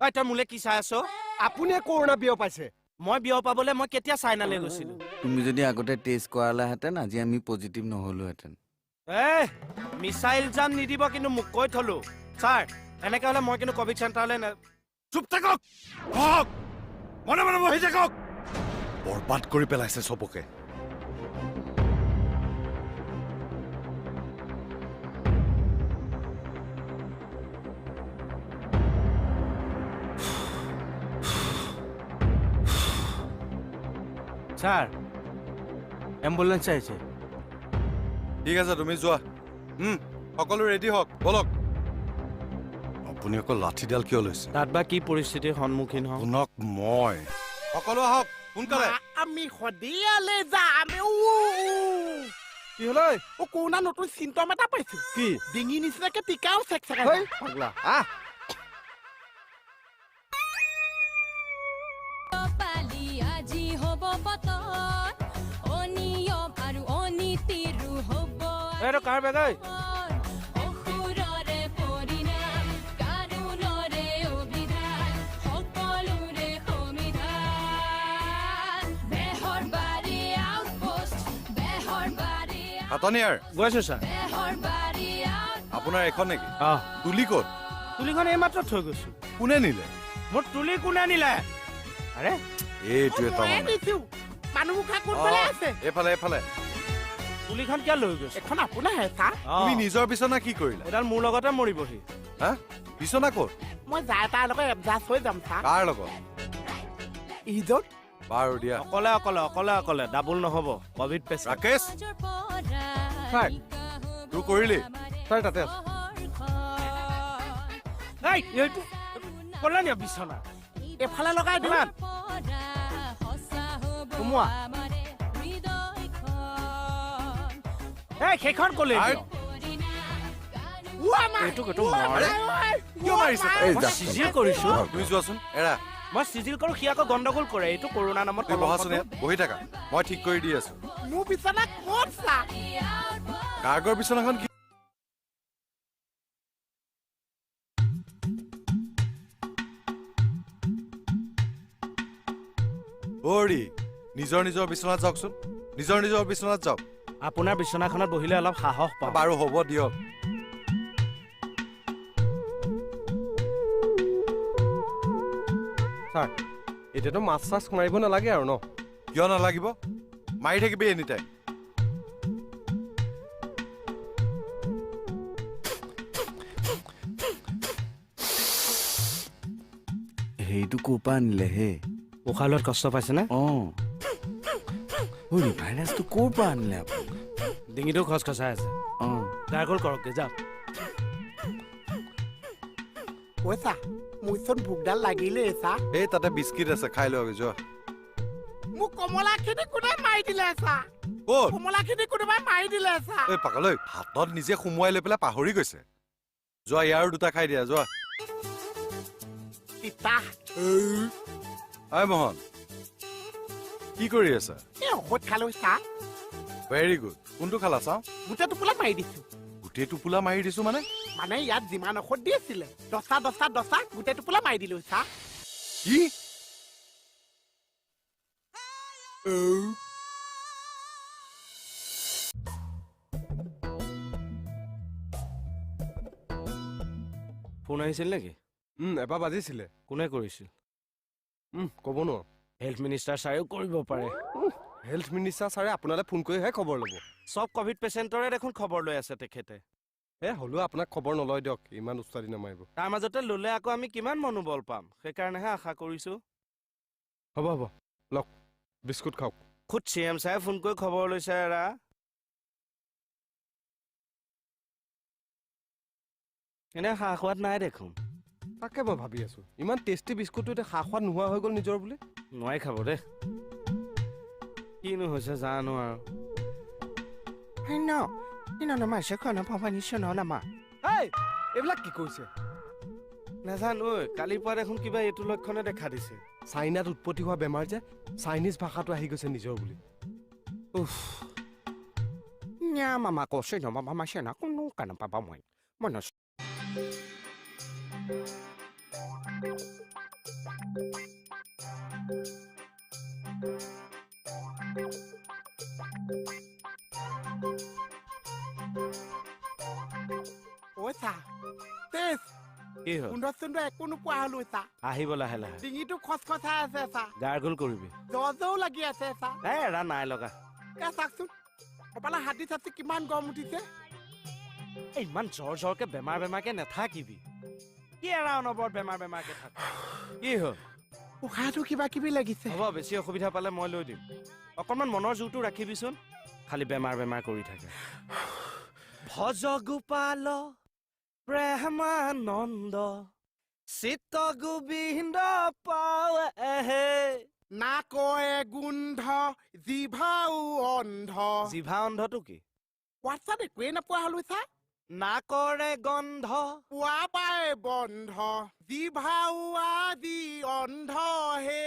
ঐ তই মোলে কি চাই আছ আপুনিয়ে কৰোণা বিয়পাইছে মই বিয় পাবলে মই কেতিয়া চাইনালৈ গৈছিলো তুমি যদি আগতে টেষ্ট কৰালাহেঁতেন আজি আমি পজিটিভ নহলোহেঁতেন মিছাইল জাম নিদিব কিন্তু মোক কৈ থলো ছাৰ এনেকে হলে মই কিন্তু কভিড চেণ্টাৰলৈ চুপ থাকক হওক মনে মনে বহি থাকক বৰবাদ কৰি পেলাইছে চবকে ছাৰ এম্বুলেন্স আহিছে ঠিক আছে তুমি যোৱা সকলো ৰেডি হওক বলক আপুনি অকল লাঠিডাল কিয় লৈছে তাত বা কি পৰিস্থিতিৰ সন্মুখীন হওঁ শুনক মই সকলো আহক সোনকালে আমি সদিয়ালে যাম কি হলে কৰোণা নতুন চিন্টম এটা পাইছো কি ডিঙি নিচিনাকে টিকাও চেক পাগলা আহ এইটো কাৰ বেগ ঐ হাতনিয়াৰ গৈছো ছাৰ আপোনাৰ এখন নেকি অহ তুলি ক'ত তুলিখন এইমাত্ৰ থৈ গৈছো কোনে নিলে মোৰ তুলি কোনে নিলে আৰে এইটো এটা মানে মানুহমুখা কোনফালে আছে এইফালে এইফালে তুলিখন কিয় লৈ গৈছে এখন আপোনাৰহে ছাৰ তুমি নিজৰ বিচনা কি কৰিলা এডাল মোৰ লগতে মৰিবহি হা বিচনা ক'ত মই যাই তাৰ লগত এডজাষ্ট হৈ যাম ছাৰ কাৰ লগত ইজত বাৰু দিয়া অকলে অকলে অকলে অকলে ডাবুল নহ'ব কভিড পেচেণ্ট ৰাকেশ ছাৰ তোৰ কৰিলি ছাৰ তাতে আছে এই এইটো ক'লে নিয়া বিচনা এফালে লগাই দিম সোমোৱা এই সেইখন ক'লে আই। এইটো এইটো মাৰে কিয় মাৰিছে মই চিজিল কৰিছো তুমি যোৱাচোন এৰা মই চিজিল কৰো সি আকৌ গণ্ডগোল কৰে এইটো কৰোণা নামত তুমি বহাচোন ইয়াত বহি থাকা মই ঠিক কৰি দি আছো মোৰ বিচনা ক'ত ছাৰ কাৰ্গৰ বিচনাখন কি অৰি নিজৰ নিজৰ বিচনাত যাওকচোন নিজৰ নিজৰ বিচনাত যাওক আপোনাৰ বিচনাখনত বহিলে অলপ সাহস পাওঁ বাৰু হ'ব দিয়ক ছাৰ এতিয়াতো মাছ চাছ মাৰিব নালাগে আৰু ন কিয় নালাগিব মাৰি থাকিবি এনিটাইম সেইটো ক'ৰ পৰা আনিলে হে উশাহ লোৱাত কষ্ট পাইছেনে ভাইৰাছটো ক'ৰ পৰা আনিলে আপুনি ডিঙিটো খচখচাই আছে অঁ গাৰ্গল কৰকগে যাওক ঐ ছাৰ মোৰ চোন ভোকডাল লাগিলেই ছাৰ এই তাতে বিস্কিট আছে খাই লওক যোৱা মোক কমলাখিনি কোনে মাৰি দিলে ছাৰ ক'ত কমলাখিনি কোনোবাই মাৰি দিলে ছাৰ এই পাগলৈ হাতত নিজে সুমুৱাই লৈ পেলাই পাহৰি গৈছে যোৱা ইয়াৰো দুটা খাই দিয়া যোৱা তিতা আই মোহন কি কৰি আছা এই ঔষধ খালো ছাৰ ভেৰি গুড কোনটো খালা চাওঁ গোটেই টোপোলা মাৰি দিছো গোটেই টোপোলা মাৰি দিছো মানে মানে ইয়াত যিমান ঔষধ দি আছিলে দহটা গোটেই টোপোলা মাৰি দিলো ছাৰ কি ফোন আহিছিল নেকি এবাৰ বাজিছিলে কোনে কৰিছিল ক'ব নোৱাৰো হেল্থ মিনিষ্টাৰ ছাৰেও কৰিব পাৰে হেল্থ মিনিষ্টাৰ ছাৰে আপোনালৈ ফোন কৰিহে খবৰ ল'ব চব কভিড পেচেণ্টৰে দেখোন খবৰ লৈ আছে তেখেতে হ'লেও আপোনাক খবৰ নলয় দিয়ক ইমান উস্তাদি নামাৰিব তাৰ মাজতে ল'লে আকৌ আমি কিমান মনোবল পাম সেইকাৰণেহে আশা কৰিছো হ'ব হ'ব লওক বিস্কুট খাওক খুদ চি এম ছাৰে ফোন কৰি খবৰ লৈছে এৰা এনে সা সোৱাদ নাই দেখোন তাকে মই ভাবি আছো ইমান টেষ্টি বিস্কুটটো এতিয়া খা সোৱাদ নোহোৱা হৈ গ'ল নিজৰ বুলি নোৱাৰি খাব দেই কিনো হৈছে জানো আৰু এইবিলাক কি কৰিছে নাজানো কালিৰ পৰা দেখোন কিবা এইটো লক্ষণে দেখা দিছে চাইনাত উৎপত্তি হোৱা বেমাৰ যে চাইনিজ ভাষাটো আহি গৈছে নিজৰ বুলি মামা কৈছে ন মামা চেনা কোনো কাণ পাবা মই ঐ চা তেজ কি হ'ল সুন্দৰ সুন্দৰ একো নোপোৱা হলো চা আহিব লাহে লাহে ডিঙিটো খচখচাই আছে চা গাৰ্গল কৰিবি জ্বও লাগি আছে চা এৰা নাই লগা এ চাকচোন কপালা হাতী চাতি কিমান গৰম উঠিছে ইমান জ্বৰ জ্বৰকে বেমাৰকে নাথাকিবি কি এৰা অনবৰত বেমাৰকে থাক কি হ'ল উশাহটো কিবা কিবি লাগিছে হ'ব বেছি অসুবিধা পালে মই লৈ দিম অকণমান মনৰ জোৰটো ৰাখিবিচোন খালি বেমাৰ কৰি থাকে ভজ গোপাল প্ৰেমানন্দ চিত্ত গোবিন্দ পাৱে না কয়ে গোন্ধ জিভাও অন্ধ জিভা অন্ধটো কি হোৱাটছআপ একোৱে নোপোৱা হলো চা নাকৰে গন্ধ পোৱা পায় বন্ধ জিভাও আজি অন্ধ হে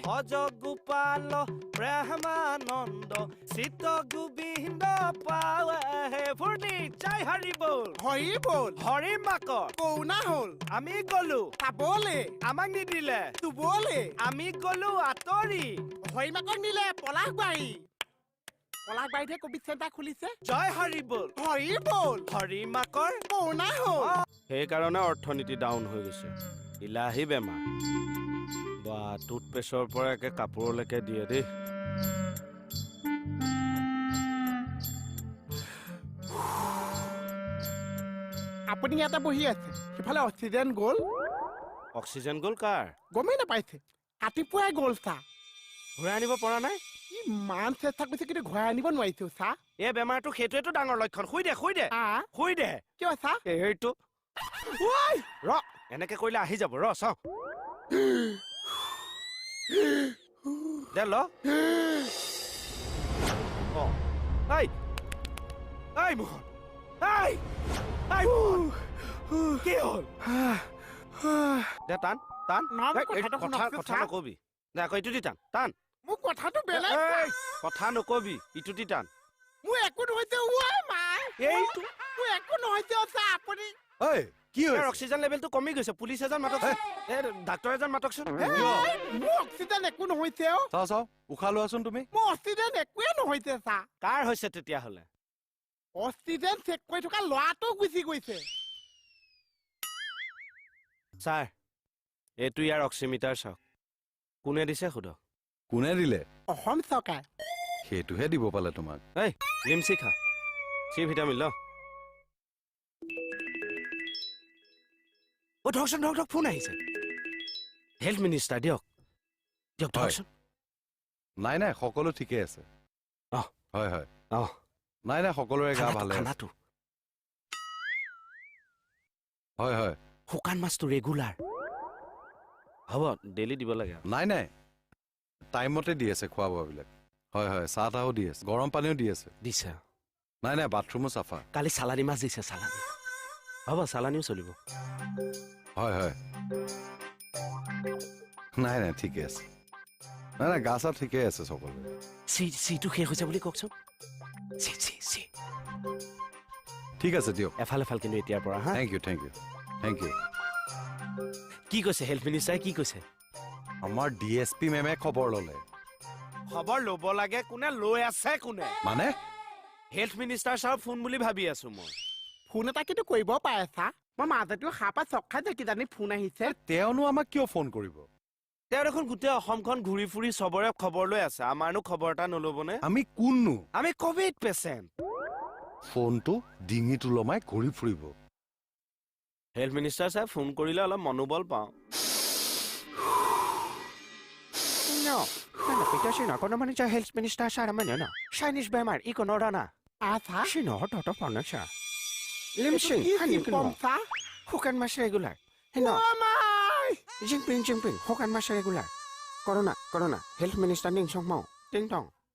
ভজ গোপাল প্ৰেমানন্দ চিত্ত গোবিন্দ পাৱে ফূৰ্তি জয় হৰি বল হৰি বল হৰি মাকৰ কৌনা হল আমি গলো চাবলে আমাক নিদিলে চুবলে আমি গলো আঁতৰি হৰি মাকক নিলে পলাশবাৰীতহে কভিড চেণ্টাৰ খুলিছে জয় হৰি বল হৰি বল হৰি মাকৰ কৌনা হল সেইকাৰণে অৰ্থনীতি ডাউন হৈ গৈছে ইলাহী বেমাৰ বা টুথপেষ্টৰ পৰা একে কাপোৰলৈকে দিয়ে দেই আপুনি ইয়াতে বহি আছে সিফালে অক্সিজেন গ'ল অক্সিজেন গ'ল কাৰ গমেই নাপাইছে ৰাতিপুৱাই গ'ল চা ঘূৰাই আনিব পৰা নাই ইমান চেষ্টা কৰিছে কিন্তু ঘূৰাই আনিব নোৱাৰিছো চা এই বেমাৰটো সেইটোৱেতো ডাঙৰ লক্ষণ শুই দে শুই দে কিয় চা এইটো ৰ এনেকে কৰিলে আহি যাব ৰ চাওঁ দে ল মোহন কি হ'ল দে টান কথা নকবি দে আকৌ ইটো দি টান মোৰ কথাটো বেলেগ কথা নকবি ইটো দি টান মোৰ একো নহৈছে এইটো মোৰ একো নহৈছে চা আপুনি ঐ কি হৈছে অক্সিজেন লেভেলটো কমি গৈছে পুলিচ এজন মাতকচোন ডাক্তৰ এজন মাতকচোন মোৰ অক্সিজেন একো নহৈছে চাও উশাহ লোৱাচোন তুমি মোৰ অক্সিজেন একোৱে নহৈছে চা কাৰ হৈছে তেতিয়াহ'লে অক্সিজেন চেক কৰি থকা ল'ৰাটো গুচি গৈছে ছাৰ এইটো ইয়াৰ অক্সিমিটাৰ চাওক কোনে দিছে সোধক কোনে দিলে অসম চৰকাৰ সেইটোহে দিব পালে তোমাক এই লিমচি খা চি ভিটামিন ল ধৰকচোন ধৰক ফোন আহিছে হেল্থ মিনিষ্টাৰ দিয়ক ধৰকচোন নাই সকলো ঠিকে আছে হয় নাই সকলোৰে গা ভালে আছে খানাটো হয় শুকান মাছটো ৰেগুলাৰ হ'ব ডেইলি দিব লাগে নাই টাইমতে দি আছে খোৱা বোৱাবিলাক হয় চাহ তাহো দি আছে গৰম পানীও দি আছে দিছে নাই বাথৰুমো চাফা কালি চালানী মাছ দিছে চালানী হ'ব চালানীও চলিব হয় নাই ঠিকে আছে নাই গা চা ঠিকে আছে সকলোৰে চিটো শেষ হৈছে বুলি কওকচোন চি ঠিক আছে দিয়ক এফাল কিন্তু এতিয়াৰ পৰা হা থেংক ইউ কি কৈছে হেল্থ মিনিষ্টাৰে কি কৈছে আমাৰ DSP মেমে খবৰ ল'লে খবৰ ল'ব লাগে কোনে লৈ আছে কোনে মানে হেল্থ মিনিষ্টাৰ ছাৰ ফোন বুলি ভাবি আছো মই ফোন এটা কিন্তু কৰিব পাৰে চা মই মাজতেও সাৰ পৰা চক খাই যে কিজানি ফোন আহিছে তেওঁনো আমাক কিয় ফোন কৰিব তেওঁ দেখোন গোটেই অসমখন ঘূৰি ফুৰি চবৰে খবৰ লৈ আছে আমাৰনো খবৰ এটা নল'বনে আমি কোননো আমি কভিড পেচেণ্ট ফোনটো ডিঙিটো লমাই ঘূৰি ফুৰিব হেল্থ মিনিষ্টাৰ ছাৰ ফোন কৰিলে অলপ মনোবল পাওঁ হেল্থ মিনিষ্টাৰ ছাৰ মানে ন চাইনিজ বেমাৰ ই কোনো ৰানা চা লিমচিং কি কম চা শুকান মাছ ৰেগুলাৰ জিংপিং শুকান মাছ ৰেগুলাৰ কৰোণা হেল্থ মিনিষ্টাৰ নিংচং মাও টিং টং